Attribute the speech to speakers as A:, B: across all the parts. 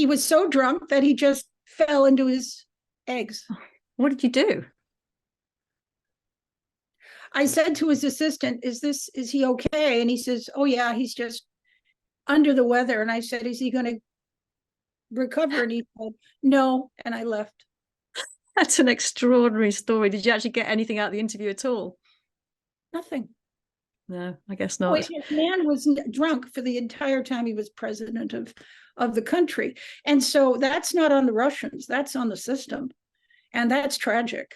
A: he was so drunk that he just fell into his eggs.
B: What did you do?
A: I said to his assistant, is he okay? And he says, oh yeah, he's just under the weather. And I said, is he going to recover? And he said, no. And I left.
B: That's an extraordinary story. Did you actually get anything out of the interview at all?
A: Nothing.
B: No, I guess not.
A: The man was drunk for the entire time he was president of the country. And so that's not on the Russians, that's on the system. And that's tragic.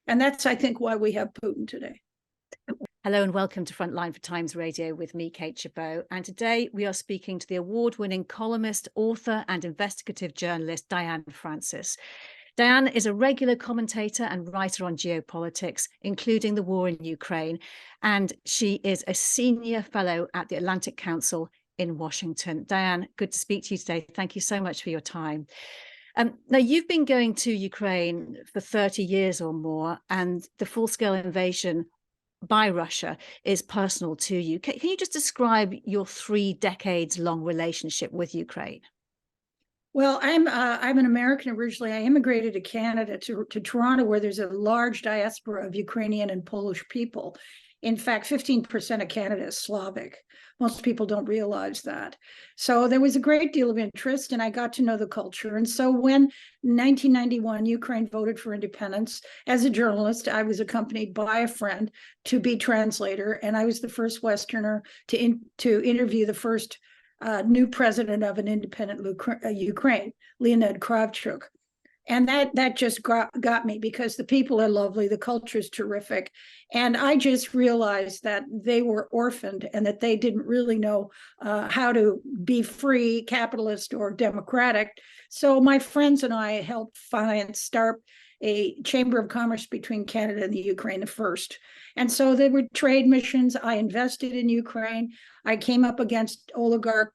A: And that's, I think, why we have Putin today.
B: Hello and welcome to Frontline for Times Radio with me, Kate Chabot. And today we are speaking to the award-winning columnist, author and investigative journalist, Diane Francis. Diane is a regular commentator and writer on geopolitics, including the war in Ukraine, and she is a senior fellow at the Atlantic Council in Washington. Diane, good to speak to you today. Thank you so much for your time. Now, you've been going to Ukraine for 30 years or more, and the full-scale invasion by Russia is personal to you. Can you just describe your 3 decades-long relationship with Ukraine?
A: Well, I'm an American originally. I immigrated to Canada, to Toronto, where there's a large diaspora of Ukrainian and Polish people. In fact, 15% of Canada is Slavic. Most people don't realize that. So there was a great deal of interest, and I got to know the culture. And so when in 1991, Ukraine voted for independence, as a journalist, I was accompanied by a friend to be translator, and I was the first Westerner to interview the first new president of an independent Ukraine, Leonid Kravchuk. And that just got me, because the people are lovely, the culture is terrific. And I just realized that they were orphaned and that they didn't really know how to be free, capitalist, or democratic. So my friends and I helped start a chamber of commerce between Canada and the Ukraine, the first. And so there were trade missions. I invested in Ukraine. I came up against oligarch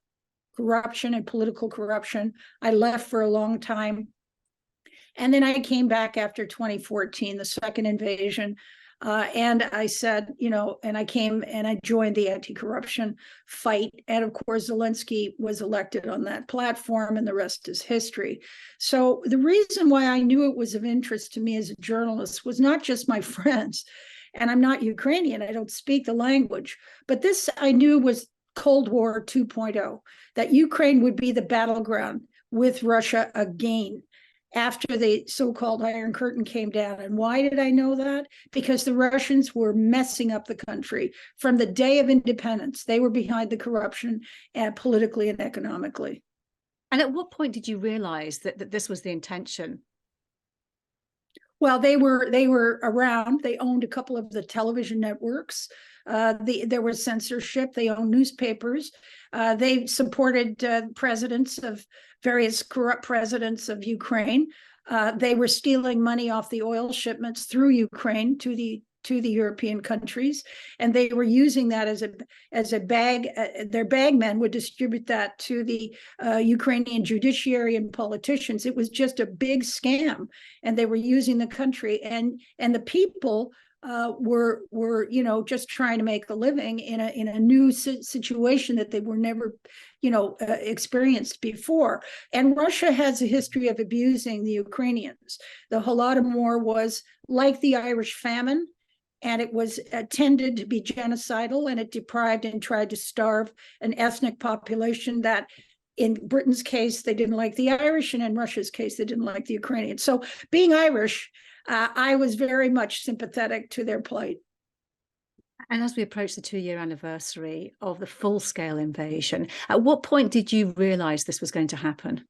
A: corruption and political corruption. I left for a long time. And then I came back after 2014, the second invasion. And I said, and I came and I joined the anti-corruption fight. And of course, Zelensky was elected on that platform, and the rest is history. So the reason why I knew it was of interest to me as a journalist was not just my friends. And I'm not Ukrainian, I don't speak the language, but this I knew was Cold War 2.0, that Ukraine would be the battleground with Russia again after the so-called Iron Curtain came down. And why did I know that? Because the Russians were messing up the country from the day of independence. They were behind the corruption, politically and economically.
B: And at what point did you realize that this was the intention?
A: Well, they were around. They owned a couple of the television networks. There was censorship. They owned newspapers. They supported presidents of various corrupt presidents of Ukraine. They were stealing money off the oil shipments through Ukraine to the European countries, and they were using that as a bag. Their bagmen would distribute that to the Ukrainian judiciary and politicians. It was just a big scam, and they were using the country, and the people were just trying to make a living in a new situation that they were never experienced before. And Russia has a history of abusing the Ukrainians. The Holodomor was like the Irish famine, and it was intended to be genocidal, and it deprived and tried to starve an ethnic population that, in Britain's case, they didn't like the Irish, and in Russia's case, they didn't like the Ukrainians. So being Irish, I was very much sympathetic to their plight.
B: And as we approach the 2-year anniversary of the full-scale invasion, at what point did you realize this was going to happen?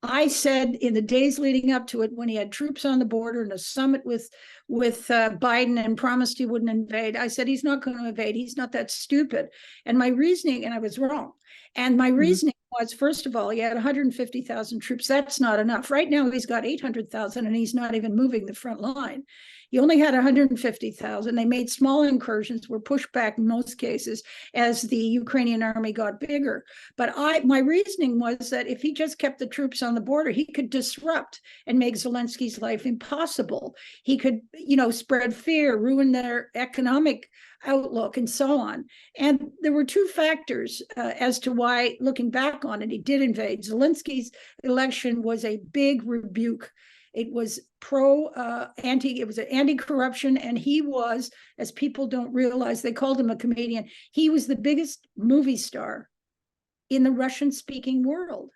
A: I said in the days leading up to it, when he had troops on the border and a summit with Biden and promised he wouldn't invade, I said, he's not going to invade. He's not that stupid. And my reasoning, and I was wrong. And my reasoning was, first of all, he had 150,000 troops. That's not enough. Right now, he's got 800,000, and he's not even moving the front line. You only had 150,000. They made small incursions, were pushed back in most cases as the Ukrainian army got bigger. But my reasoning was that if he just kept the troops on the border, he could disrupt and make Zelensky's life impossible. He could, spread fear, ruin their economic outlook, and so on. And there were two factors as to why, looking back on it, he did invade. Zelensky's election was a big rebuke. It was anti-corruption, and he was, as people don't realize, they called him a comedian. He was the biggest movie star in the Russian-speaking world.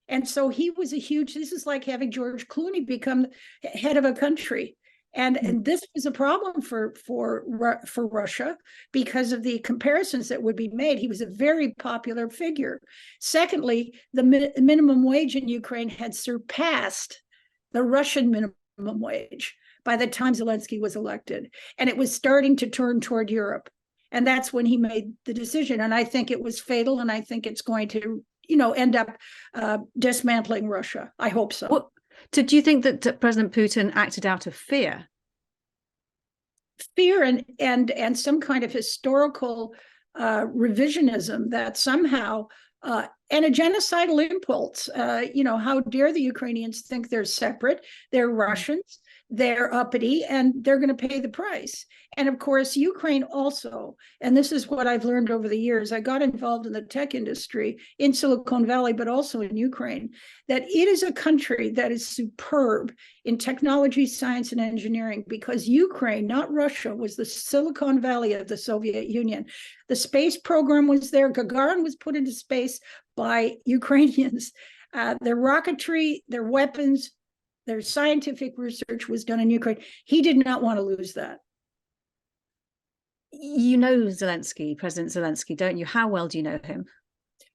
A: And so he was this is like having George Clooney become head of a country. And this was a problem for Russia because of the comparisons that would be made. He was a very popular figure. Secondly, the minimum wage in Ukraine had surpassed the Russian minimum wage by the time Zelensky was elected. And it was starting to turn toward Europe. And that's when he made the decision. And I think it was fatal. And I think it's going to, end up dismantling Russia. I hope so.
B: Well, do you think that President Putin acted out of fear?
A: Fear and some kind of historical revisionism that somehow, and a genocidal impulse. How dare the Ukrainians think they're separate? They're Russians, they're uppity, and they're going to pay the price. And of course, Ukraine also, and this is what I've learned over the years, I got involved in the tech industry in Silicon Valley, but also in Ukraine, that it is a country that is superb in technology, science, and engineering, because Ukraine, not Russia, was the Silicon Valley of the Soviet Union. The space program was there. Gagarin was put into space by Ukrainians. Their rocketry, their weapons, their scientific research was done in Ukraine. He did not want to lose that.
B: You know Zelensky, President Zelensky, don't you? How well do you know him?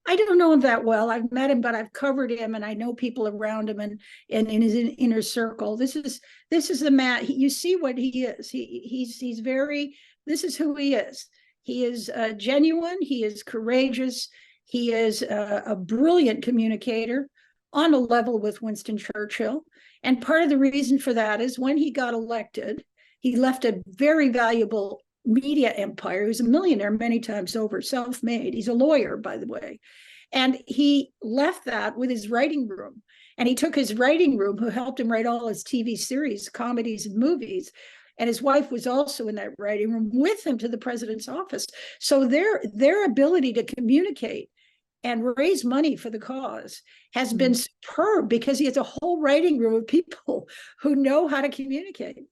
A: I don't know him that well. I've met him, but I've covered him, and I know people around him and in his inner circle. This is the man. You see what he is. He's very. This is who he is. He is genuine. He is courageous. He is a brilliant communicator on a level with Winston Churchill. And part of the reason for that is when he got elected, he left a very valuable media empire. He was a millionaire many times over, self-made. He's a lawyer, by the way. And he left that with his writing room. And he took his writing room, who helped him write all his TV series, comedies, and movies. And his wife was also in that writing room with him to the president's office. So their ability to communicate and raise money for the cause has been superb, because he has a whole writing room of people who know how to communicate,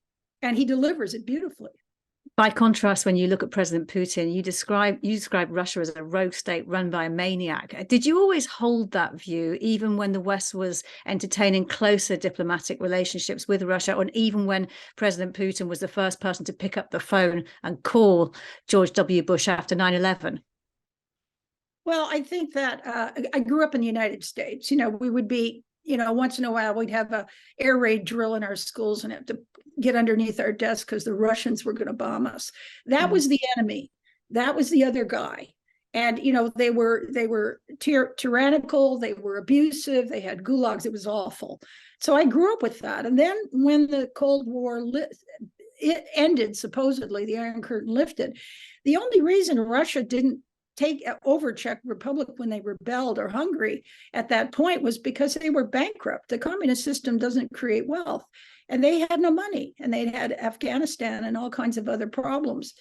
A: and he delivers it beautifully.
B: By contrast, when you look at President Putin, you describe Russia as a rogue state run by a maniac. Did you always hold that view, even when the West was entertaining closer diplomatic relationships with Russia, and even when President Putin was the first person to pick up the phone and call George W. Bush after 9/11?
A: Well, I think that I grew up in the United States. We would be, once in a while, we'd have a air raid drill in our schools and have to get underneath our desk because the Russians were going to bomb us. That was the enemy. That was the other guy. And, they were tyrannical. They were abusive. They had gulags. It was awful. So I grew up with that. And then when the Cold War it ended, supposedly, the Iron Curtain lifted, the only reason Russia didn't take over Czech Republic when they rebelled, or Hungary at that point, was because they were bankrupt. The communist system doesn't create wealth, and they had no money, and they had Afghanistan and all kinds of other problems.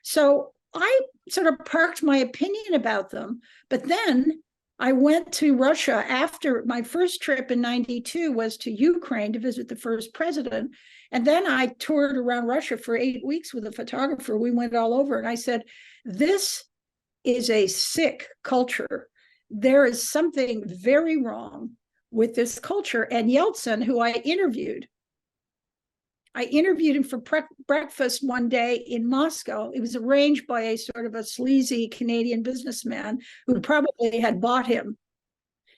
A: So I sort of parked my opinion about them. But then I went to Russia after my first trip in 92 was to Ukraine to visit the first president. And then I toured around Russia for 8 weeks with a photographer. We went all over, and I said, this is a sick culture. There is something very wrong with this culture. And Yeltsin, who I interviewed him for breakfast one day in Moscow. It was arranged by a sort of a sleazy Canadian businessman who probably had bought him.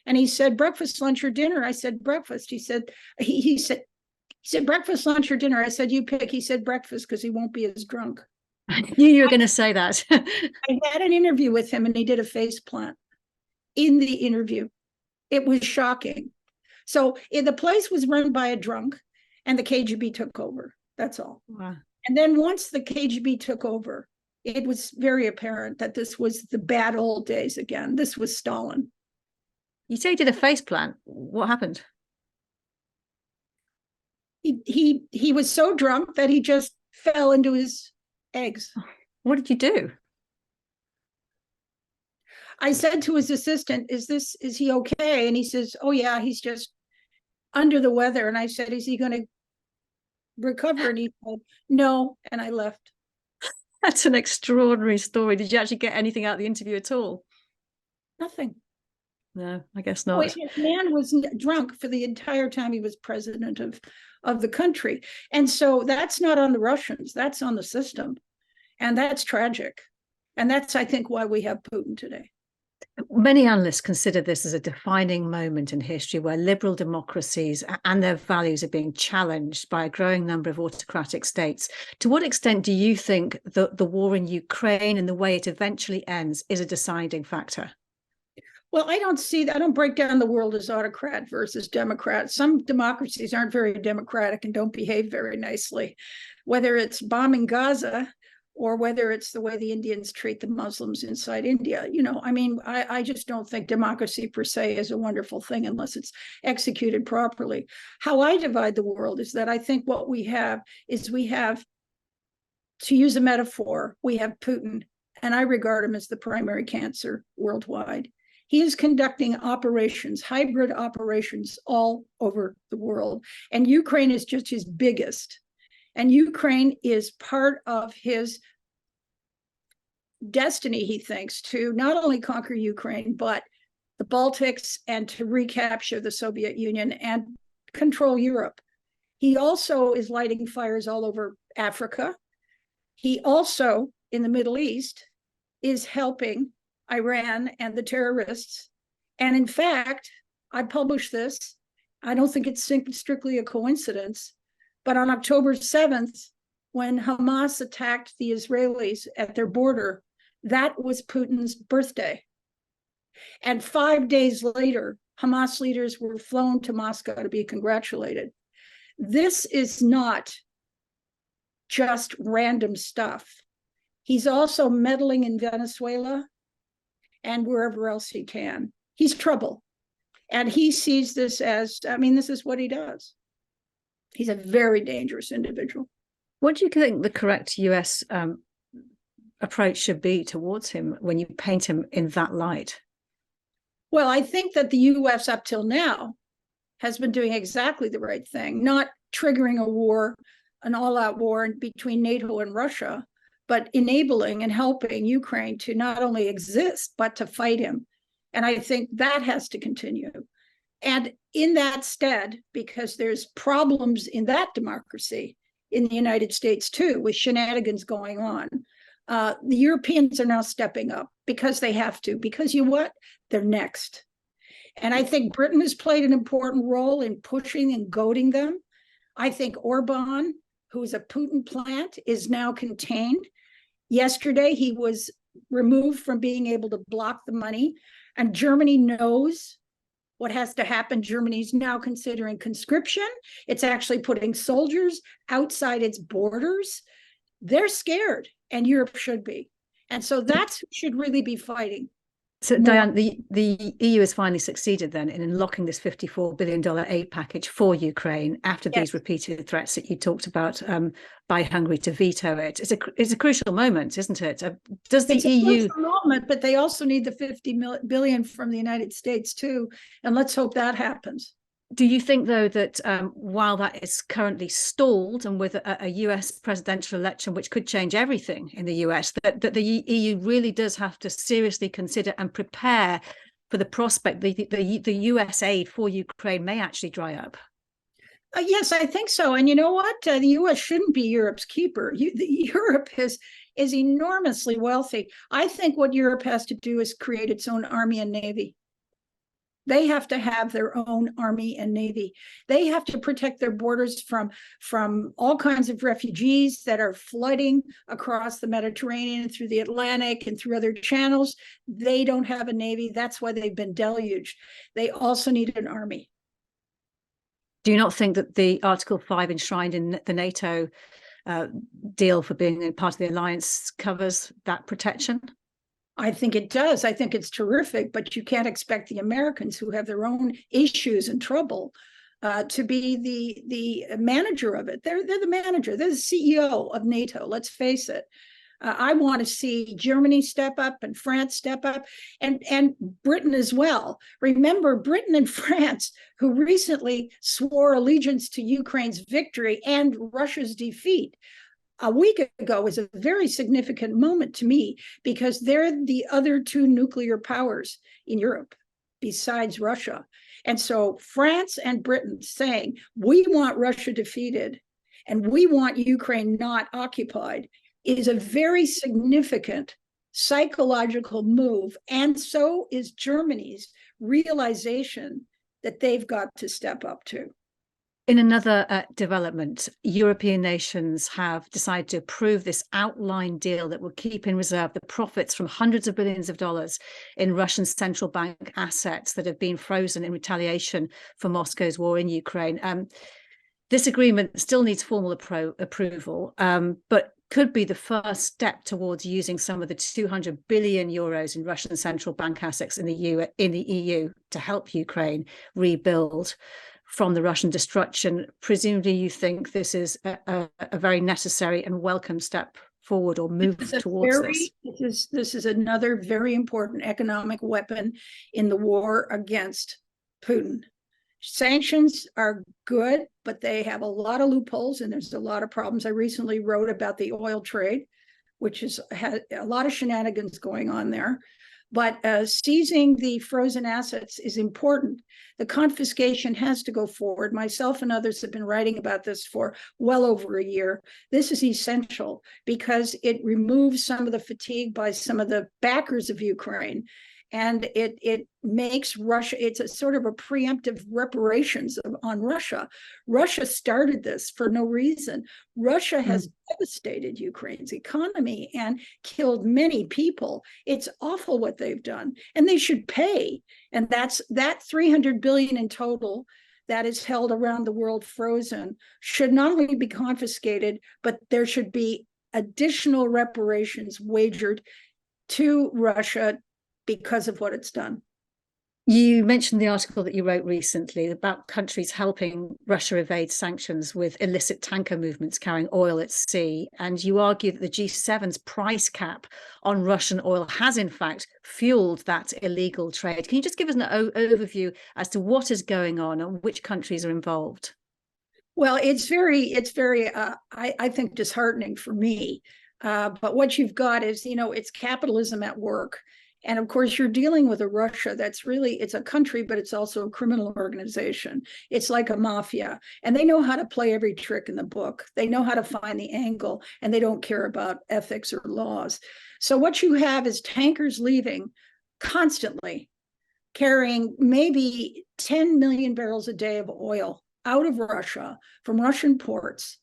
A: And he said, breakfast, lunch, or dinner? I said, breakfast. He said, breakfast, lunch, or dinner? I said, you pick. He said, breakfast, because he won't be as drunk.
B: I knew you were going to say that.
A: I had an interview with him, and he did a face plant in the interview. It was shocking. So the place was run by a drunk, and the KGB took over. That's all.
B: Wow.
A: And then once the KGB took over, it was very apparent that this was the bad old days again. This was Stalin.
B: You say you did a face plant. What happened?
A: He was so drunk that he just fell into his eggs.
B: What did you do?
A: I said to his assistant, is he okay? And he says, oh yeah, he's just under the weather. And I said, is he going to recover? And he said, no. And I left.
B: That's an extraordinary story. Did you actually get anything out of the interview at all?
A: Nothing.
B: No, I guess not.
A: The man was drunk for the entire time he was president of the country. And so that's not on the Russians, that's on the system. And that's tragic. And that's, I think, why we have Putin today.
B: Many analysts consider this as a defining moment in history where liberal democracies and their values are being challenged by a growing number of autocratic states. To what extent do you think that the war in Ukraine and the way it eventually ends is a deciding factor?
A: Well, I don't break down the world as autocrat versus democrat. Some democracies aren't very democratic and don't behave very nicely, whether it's bombing Gaza or whether it's the way the Indians treat the Muslims inside India. I just don't think democracy per se is a wonderful thing unless it's executed properly. How I divide the world is that I think what we have, to use a metaphor, we have Putin, and I regard him as the primary cancer worldwide. He is conducting operations, hybrid operations all over the world. And Ukraine is just his biggest. And Ukraine is part of his destiny, he thinks, to not only conquer Ukraine, but the Baltics and to recapture the Soviet Union and control Europe. He also is lighting fires all over Africa. He also, in the Middle East, is helping Iran and the terrorists. And in fact, I published this. I don't think it's strictly a coincidence, but on October 7th, when Hamas attacked the Israelis at their border, that was Putin's birthday. And 5 days later, Hamas leaders were flown to Moscow to be congratulated. This is not just random stuff. He's also meddling in Venezuela and wherever else he can. He's trouble. And he sees this as, this is what he does. He's a very dangerous individual.
B: What do you think the correct US approach should be towards him when you paint him in that light?
A: Well, I think that the US up till now has been doing exactly the right thing, not triggering a war, an all-out war between NATO and Russia, but enabling and helping Ukraine to not only exist, but to fight him. And I think that has to continue. And in that stead, because there's problems in that democracy in the United States too, with shenanigans going on, the Europeans are now stepping up because they have to, because you know what? They're next. And I think Britain has played an important role in pushing and goading them. I think Orban, who is a Putin plant, is now contained. Yesterday, he was removed from being able to block the money, and Germany knows what has to happen. Germany's now considering conscription. It's actually putting soldiers outside its borders. They're scared, and Europe should be. And so that's who should really be fighting.
B: So, Diane, the EU has finally succeeded then in unlocking this $54 billion aid package for Ukraine after these repeated threats that you talked about by Hungary to veto it. It's a crucial moment, isn't it? Does the EU...
A: It's a crucial moment, but they also need the $50 billion from the United States too. And let's hope that happens.
B: Do you think, though, that while that is currently stalled and with a US presidential election, which could change everything in the US, that the EU really does have to seriously consider and prepare for the prospect that the US aid for Ukraine may actually dry up?
A: Yes, I think so. And you know what? The US shouldn't be Europe's keeper. Europe is enormously wealthy. I think what Europe has to do is create its own army and navy. They have to have their own army and navy. They have to protect their borders from all kinds of refugees that are flooding across the Mediterranean, through the Atlantic, and through other channels. They don't have a navy. That's why they've been deluged. They also need an army.
B: Do you not think that the Article 5 enshrined in the NATO deal for being a part of the alliance covers that protection?
A: I think it does. I think it's terrific, but you can't expect the Americans, who have their own issues and trouble, to be the manager of it. They're the manager. They're the CEO of NATO. Let's face it. I want to see Germany step up and France step up, and Britain as well. Remember, Britain and France, who recently swore allegiance to Ukraine's victory and Russia's defeat a week ago, was a very significant moment to me, because they're the other two nuclear powers in Europe besides Russia. And so France and Britain saying, we want Russia defeated and we want Ukraine not occupied, is a very significant psychological move. And so is Germany's realization that they've got to step up to.
B: In another development, European nations have decided to approve this outline deal that will keep in reserve the profits from hundreds of billions of dollars in Russian central bank assets that have been frozen in retaliation for Moscow's war in Ukraine. This agreement still needs formal approval, but could be the first step towards using some of the 200 billion euros in Russian central bank assets in the EU to help Ukraine rebuild from the Russian destruction. Presumably you think this is a very necessary and welcome step forward, or move towards this.
A: This is another very important economic weapon in the war against Putin. Sanctions are good, but they have a lot of loopholes and there's a lot of problems. I recently wrote about the oil trade, which has a lot of shenanigans going on there. But seizing the frozen assets is important. The confiscation has to go forward. Myself and others have been writing about this for well over a year. This is essential because it removes some of the fatigue by some of the backers of Ukraine. And it makes Russia, it's a sort of a preemptive reparations on Russia. Russia started this for no reason. Russia has devastated Ukraine's economy and killed many people. It's awful what they've done, and they should pay. And that 300 billion in total that is held around the world frozen should not only be confiscated, but there should be additional reparations wagered to Russia because of what it's done.
B: You mentioned the article that you wrote recently about countries helping Russia evade sanctions with illicit tanker movements carrying oil at sea. And you argue that the G7's price cap on Russian oil has in fact fueled that illegal trade. Can you just give us an overview as to what is going on and which countries are involved?
A: Well, it's very, I think, disheartening for me. But what you've got is, it's capitalism at work. And of course, you're dealing with a Russia that's really, it's a country, but it's also a criminal organization. It's like a mafia, and they know how to play every trick in the book. They know how to find the angle, and they don't care about ethics or laws. So what you have is tankers leaving constantly, carrying maybe 10 million barrels a day of oil out of Russia from Russian ports.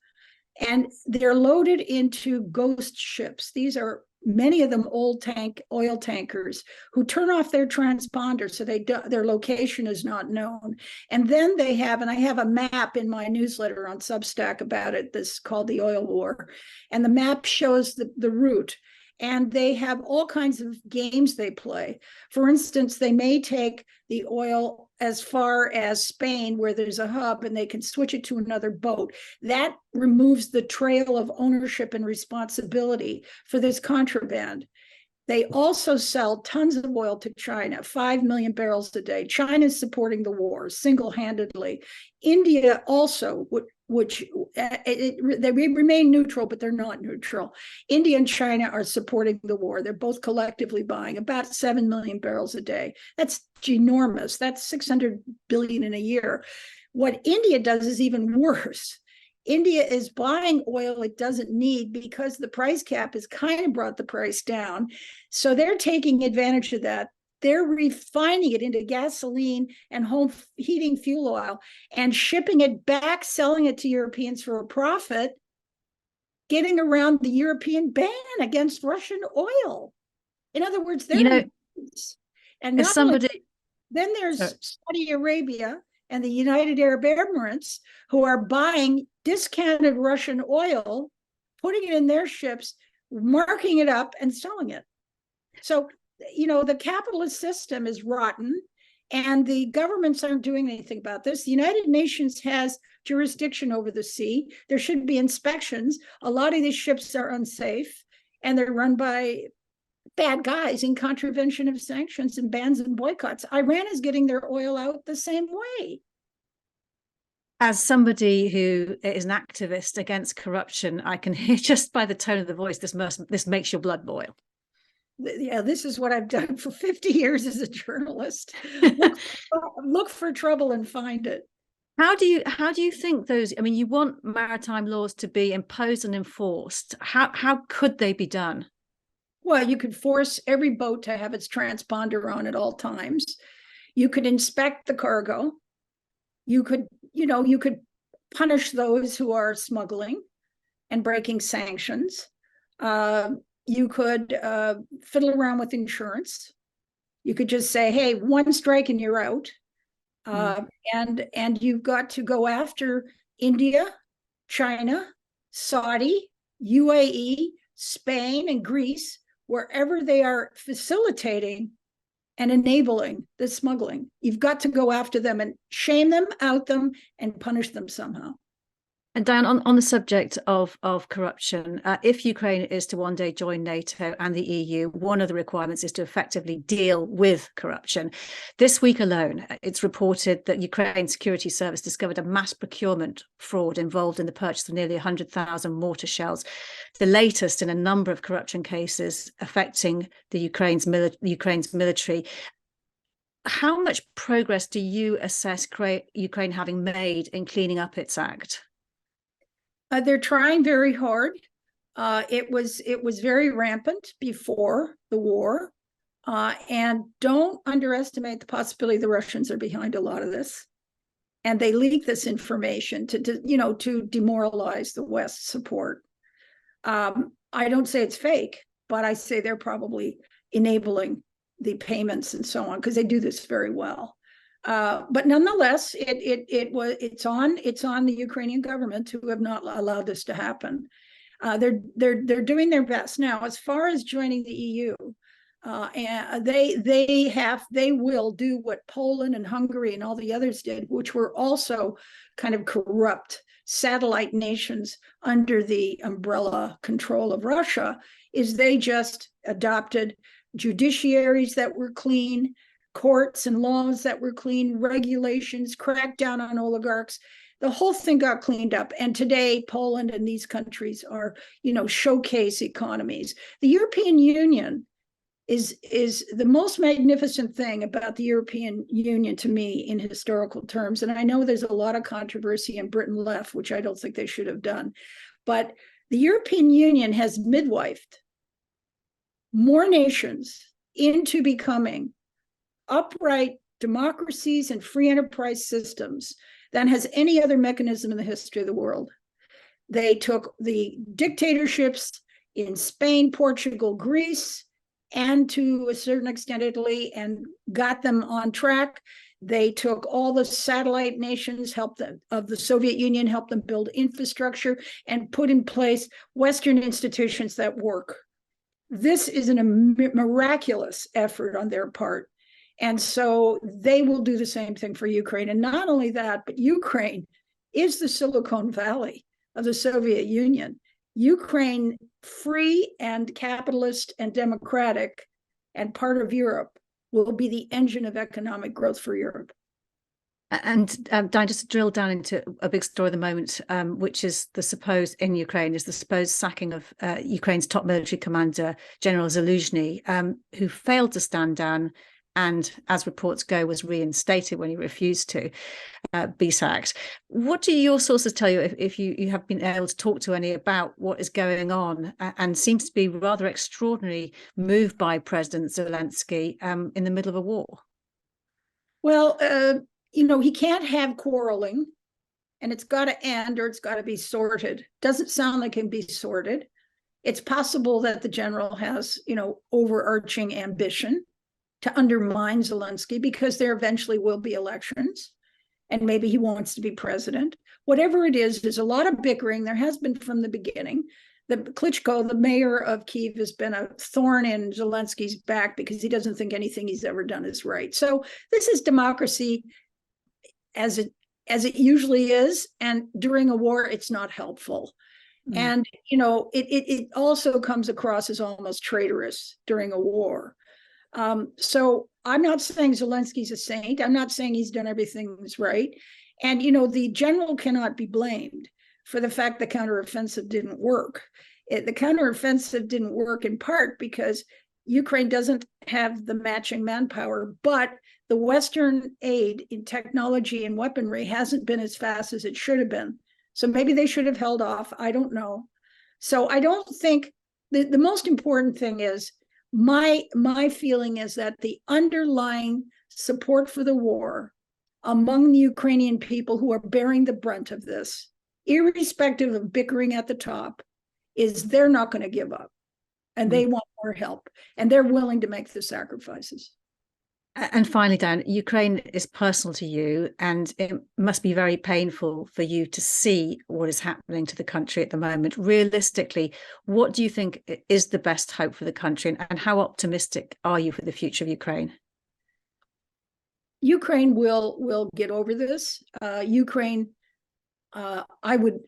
A: And they're loaded into ghost ships. These are many of them old oil tankers who turn off their transponder so their location is not known. And then they have, and I have a map in my newsletter on Substack about it, this called The Oil War. And the map shows the route. And they have all kinds of games they play. For instance, they may take the oil as far as Spain, where there's a hub, and they can switch it to another boat. That removes the trail of ownership and responsibility for this contraband. They also sell tons of oil to China, 5 million barrels a day. China is supporting the war single-handedly. India also, they remain neutral, but they're not neutral. India and China are supporting the war. They're both collectively buying about 7 million barrels a day. That's enormous. That's 600 billion in a year. What India does is even worse. India is buying oil it doesn't need because the price cap has kind of brought the price down. So they're taking advantage of that. They're refining it into gasoline and home heating fuel oil and shipping it back, selling it to Europeans for a profit, getting around the European ban against Russian oil. In other words, they're
B: and not
A: then there's Saudi Arabia and the United Arab Emirates, who are buying discounted Russian oil, putting it in their ships, marking it up and selling it. So, the capitalist system is rotten, and the governments aren't doing anything about this. The United Nations has jurisdiction over the sea. There should be inspections. A lot of these ships are unsafe, and they're run by bad guys in contravention of sanctions and bans and boycotts. Iran is getting their oil out the same way.
B: As somebody who is an activist against corruption, I can hear just by the tone of the voice, this makes your blood boil.
A: Yeah, this is what I've done for 50 years as a journalist. Look for trouble and find it.
B: How do you think those, I mean, you want maritime laws to be imposed and enforced. How could they be done?
A: Well, you could force every boat to have its transponder on at all times. You could inspect the cargo. You could punish those who are smuggling and breaking sanctions. You could fiddle around with insurance. You could just say, hey, one strike and you're out. And you've got to go after India, China, Saudi, UAE, Spain, and Greece, wherever they are facilitating and enabling the smuggling. You've got to go after them and shame them, out them, and punish them somehow.
B: And Diane, on the subject of corruption, if Ukraine is to one day join NATO and the EU, one of the requirements is to effectively deal with corruption. This week alone, it's reported that Ukraine's security service discovered a mass procurement fraud involved in the purchase of nearly 100,000 mortar shells, the latest in a number of corruption cases affecting the Ukraine's military. How much progress do you assess Ukraine having made in cleaning up its act?
A: They're trying very hard. It was very rampant before the war, and don't underestimate the possibility the Russians are behind a lot of this, and they leak this information to demoralize the West's support. I don't say it's fake, but I say they're probably enabling the payments and so on because they do this very well. But nonetheless, it's on the Ukrainian government who have not allowed this to happen. They're doing their best now. As far as joining the EU, and they will do what Poland and Hungary and all the others did, which were also kind of corrupt satellite nations under the umbrella control of Russia. Is they just adopted judiciaries that were clean, courts and laws that were clean, regulations, cracked down on oligarchs. The whole thing got cleaned up. And today, Poland and these countries are, showcase economies. The European Union is the most magnificent thing about the European Union to me in historical terms. And I know there's a lot of controversy, and Britain left, which I don't think they should have done. But the European Union has midwifed more nations into becoming upright democracies and free enterprise systems than has any other mechanism in the history of the world. They took the dictatorships in Spain, Portugal, Greece, and to a certain extent Italy, and got them on track. They took all the satellite nations, helped them, of the Soviet Union, helped them build infrastructure and put in place Western institutions that work. This is a miraculous effort on their part. And so they will do the same thing for Ukraine. And not only that, but Ukraine is the Silicon Valley of the Soviet Union. Ukraine, free and capitalist and democratic and part of Europe, will be the engine of economic growth for Europe.
B: And Diane, just to drill down into a big story at the moment, which is the supposed sacking of Ukraine's top military commander, General Zaluzhny, who failed to stand down and, as reports go, was reinstated when he refused to be sacked. What do your sources tell you, if you have been able to talk to any about what is going on, and seems to be rather extraordinary move by President Zelensky in the middle of a war?
A: Well, he can't have quarreling, and it's got to end or it's got to be sorted. Doesn't sound like it can be sorted. It's possible that the general has, overarching ambition to undermine Zelensky, because there eventually will be elections. and maybe he wants to be president. Whatever it is, there's a lot of bickering. There has been from the beginning. The Klitschko, the mayor of Kyiv, has been a thorn in Zelensky's back because he doesn't think anything he's ever done is right. So this is democracy as it usually is, and during a war, it's not helpful. And it also comes across as almost traitorous during a war. So I'm not saying Zelensky's a saint. I'm not saying he's done everything that's right. And the general cannot be blamed for the fact the counteroffensive didn't work. The counteroffensive didn't work in part because Ukraine doesn't have the matching manpower, but the Western aid in technology and weaponry hasn't been as fast as it should have been. So maybe they should have held off. I don't know. So I don't think the most important thing is my feeling is that the underlying support for the war among the Ukrainian people who are bearing the brunt of this, irrespective of bickering at the top, is they're not going to give up, and they want more help, and they're willing to make the sacrifices.
B: And finally, Diane, Ukraine is personal to you, and it must be very painful for you to see what is happening to the country at the moment. Realistically, what do you think is the best hope for the country, and how optimistic are you for the future of Ukraine?
A: Ukraine will get over this. Ukraine, I would,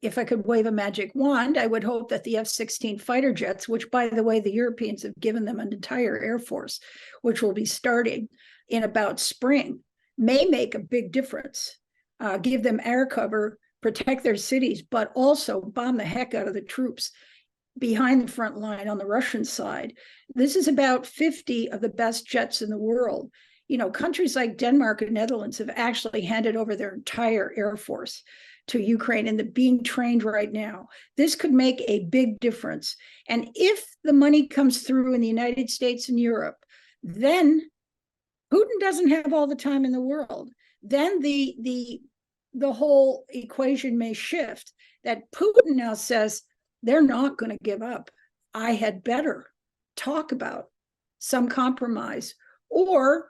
A: if I could wave a magic wand, I would hope that the F-16 fighter jets, which, by the way, the Europeans have given them an entire air force, which will be starting in about spring, may make a big difference. Give them air cover, protect their cities, but also bomb the heck out of the troops behind the front line on the Russian side. This is about 50 of the best jets in the world. Countries like Denmark and Netherlands have actually handed over their entire air force to Ukraine, and they're being trained right now. This could make a big difference. And if the money comes through in the United States and Europe, then Putin doesn't have all the time in the world. Then the whole equation may shift, that Putin now says they're not going to give up. I had better talk about some compromise, or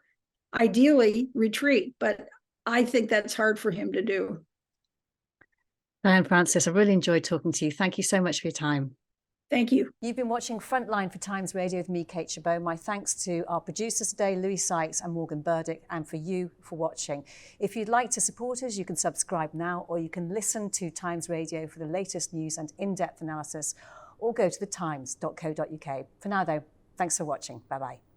A: ideally retreat, but I think that's hard for him to do.
B: Diane Francis, I really enjoyed talking to you. Thank you so much for your time.
A: Thank you.
B: You've been watching Frontline for Times Radio with me, Kate Chabot. My thanks to our producers today, Louis Sykes and Morgan Burdick, and for you for watching. If you'd like to support us, you can subscribe now, or you can listen to Times Radio for the latest news and in-depth analysis, or go to thetimes.co.uk. For now, though, thanks for watching. Bye-bye.